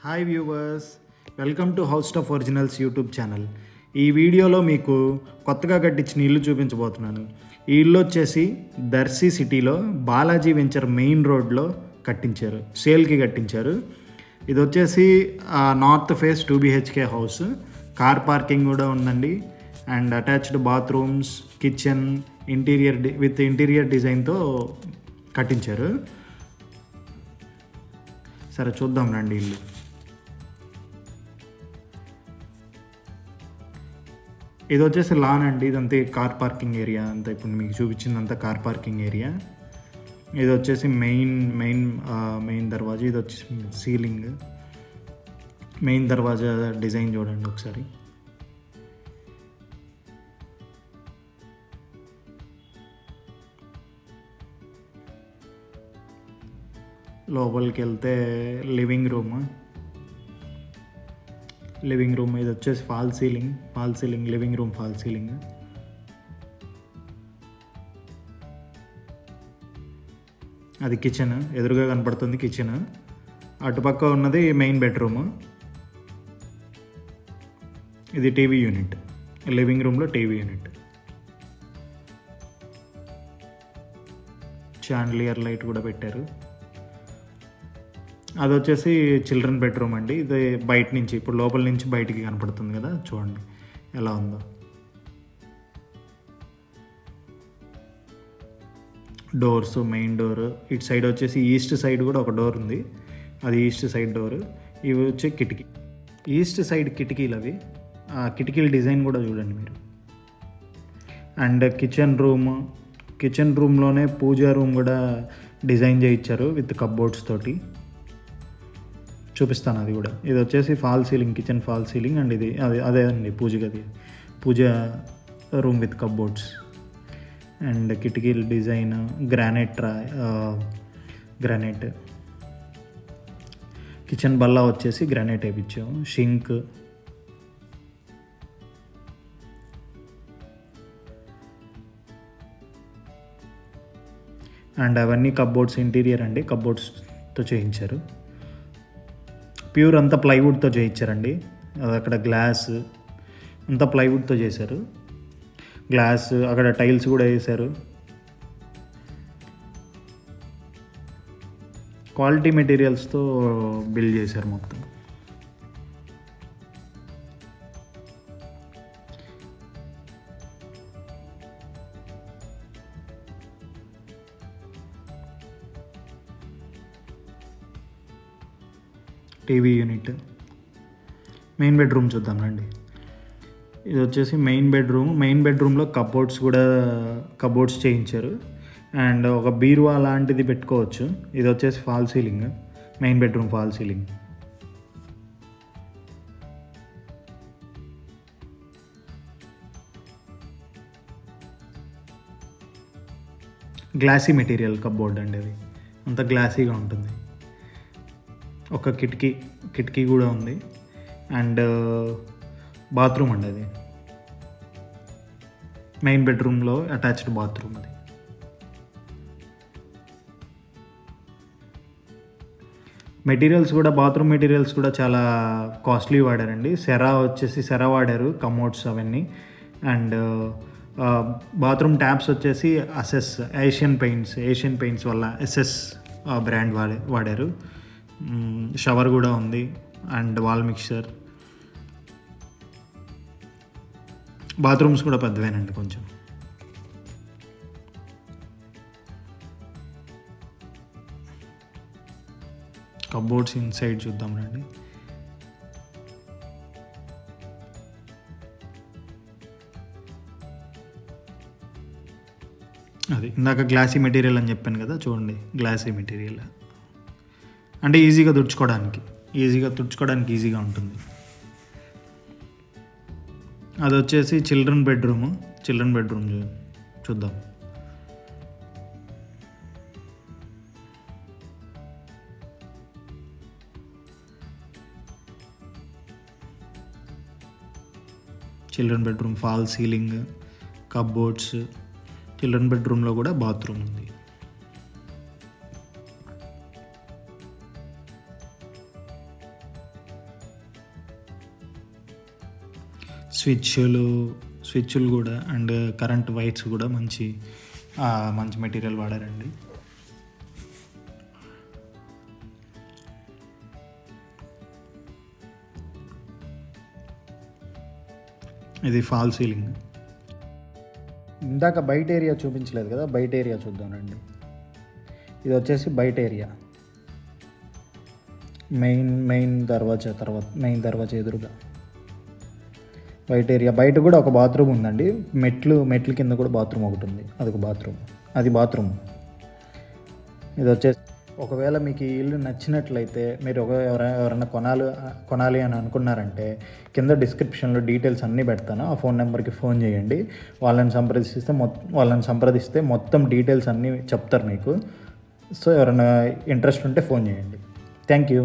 Hi viewers, welcome to house of originals YouTube channel. ఈ వీడియోలో మీకు కొత్తగా కట్టించిన ఇల్లు చూపించబోతున్నాను. ఈ ఇల్లు వచ్చేసి దర్శి సిటీలో బాలాజీ వెంచర్ మెయిన్ రోడ్లో కట్టించారు, సేల్కి కట్టించారు. ఇది వచ్చేసి north face 2 BHK house, car parking కూడా ఉందండి. And attached bathrooms, kitchen, with interior డిజైన్తో కట్టించారు. సరే చూద్దాం రండి ఇల్లు. ఇది వచ్చేసి లాన్ అండి, ఇదంతా కార్ పార్కింగ్ ఏరియా అంతా. ఇప్పుడు మీకు చూపించిందంతా కార్ పార్కింగ్ ఏరియా. ఇది వచ్చేసి మెయిన్ దర్వాజా. ఇది వచ్చేసి సీలింగ్. మెయిన్ దర్వాజా డిజైన్ చూడండి ఒకసారి. లోపలికి వెళ్తే లివింగ్ రూమ్. ఇది వచ్చేసి fall ceiling living room fall ceiling. అది కిచెన్, ఎదురుగా కనపడుతుంది కిచెన్. అటుపక్క ఉన్నది మెయిన్ బెడ్రూమ్. ఇది టీవీ యూనిట్, లివింగ్ రూమ్లో టీవీ యూనిట్. చాండ్లియర్ లైట్ కూడా పెట్టారు. అది వచ్చేసి చిల్డ్రన్ బెడ్రూమ్ అండి. ఇది బయట నుంచి, ఇప్పుడు లోపల నుంచి బయటికి కనపడుతుంది కదా, చూడండి ఎలా ఉందో. Doors, main door. ఇటు సైడ్ వచ్చేసి ఈస్ట్ సైడ్ కూడా ఒక డోర్ ఉంది, అది ఈస్ట్ సైడ్ డోర్. ఇవి వచ్చి కిటికీ, ఈస్ట్ సైడ్ కిటికీలు అవి. ఆ కిటికీల డిజైన్ కూడా చూడండి మీరు. అండ్ కిచెన్ రూమ్లోనే పూజా రూమ్ కూడా డిజైన్ చేయించారు విత్ కప్బోర్డ్స్ తోటి. చూపిస్తాను అది కూడా. ఇది వచ్చేసి fall ceiling, kitchen fall ceiling. And ఇది అదే అండి పూజ గది, puja room with cupboards. And కిటికీల డిజైన్ గ్రానైట్. కిచెన్ బల్లా వచ్చేసి గ్రానైట్ వేయించాము. షింక్, అండ్ అవన్నీ కప్బోర్డ్స్ ఇంటీరియర్ అండి, కప్బోర్డ్స్తో చేయించారు. ప్యూర్ అంతా ప్లైవుడ్తో చేయించారండి. అక్కడ గ్లాస్ అంతా ప్లైవుడ్తో చేశారు. గ్లాస్, అక్కడ టైల్స్ కూడా వేశారు. క్వాలిటీ మెటీరియల్స్తో బిల్డ్ చేశారు మొత్తం. TV unit. మెయిన్ బెడ్రూమ్ చూద్దాం రండి. ఇది వచ్చేసి మెయిన్ బెడ్రూమ్లో కబోర్డ్స్ చేయించారు. అండ్ ఒక బీరువా లాంటిది పెట్టుకోవచ్చు. ఇది వచ్చేసి fall ceiling, main bedroom fall ceiling. Glossy material cupboard అండి, అది అంత గ్లాసీగా ఉంటుంది. ఒక కిటికీ కూడా ఉంది. అండ్ బాత్రూమ్ అండి, అది మెయిన్ బెడ్రూమ్లో అటాచ్డ్ బాత్రూమ్. అది బాత్రూమ్ మెటీరియల్స్ కూడా చాలా కాస్ట్లీ వాడారండి. సెరా వాడారు, కమోడ్స్ అవన్నీ. అండ్ బాత్రూమ్ ట్యాప్స్ వచ్చేసి ఏషియన్ పెయింట్స్ వల్ల ఎస్ఎస్ బ్రాండ్ వాడారు. షవర్ కూడా ఉంది. And wall mixture. బాత్రూమ్స్ కూడా పెద్దవేనండి కొంచెం. కబోర్డ్స్ ఇన్సైడ్ చూద్దాం రండి. అది ఇందాక గ్లాసీ మెటీరియల్ అని చెప్పాను కదా, చూడండి గ్లాసీ మెటీరియల్. అంటే ఈజీగా తుడుచుకోవడానికి ఈజీగా ఉంటుంది. అది వచ్చేసి చిల్డ్రన్ బెడ్రూమ్ చూద్దాం. Children bedroom fall ceiling, cupboards. Children బెడ్రూమ్లో కూడా బాత్రూమ్ ఉంది. స్విచ్లు కూడా అండ్ కరెంట్ వైర్స్ కూడా మంచి మెటీరియల్ వాడారండి. ఇది ఫాల్ సీలింగ్. ఇందాక బయట ఏరియా చూపించలేదు కదా, బయట ఏరియా చూద్దామండి. ఇది వచ్చేసి బయట ఏరియా, మెయిన్ దర్వాజా ఎదురుగా బయట ఏరియా. బయట కూడా ఒక బాత్రూమ్ ఉందండి. మెట్ల కింద కూడా బాత్రూమ్ ఒకటి ఉంది, అదొక బాత్రూమ్. ఇది వచ్చేసి ఒకవేళ మీకు ఈ ఇల్లు నచ్చినట్లయితే మీరు ఎవరైనా కొనాలి అని అనుకున్నారంటే కింద డిస్క్రిప్షన్లో డీటెయిల్స్ అన్నీ పెడతాను. ఆ ఫోన్ నెంబర్కి ఫోన్ చేయండి. వాళ్ళని సంప్రదిస్తే మొత్తం డీటెయిల్స్ అన్నీ చెప్తారు మీకు. సో ఎవరైనా ఇంట్రెస్ట్ ఉంటే ఫోన్ చేయండి. Thank you.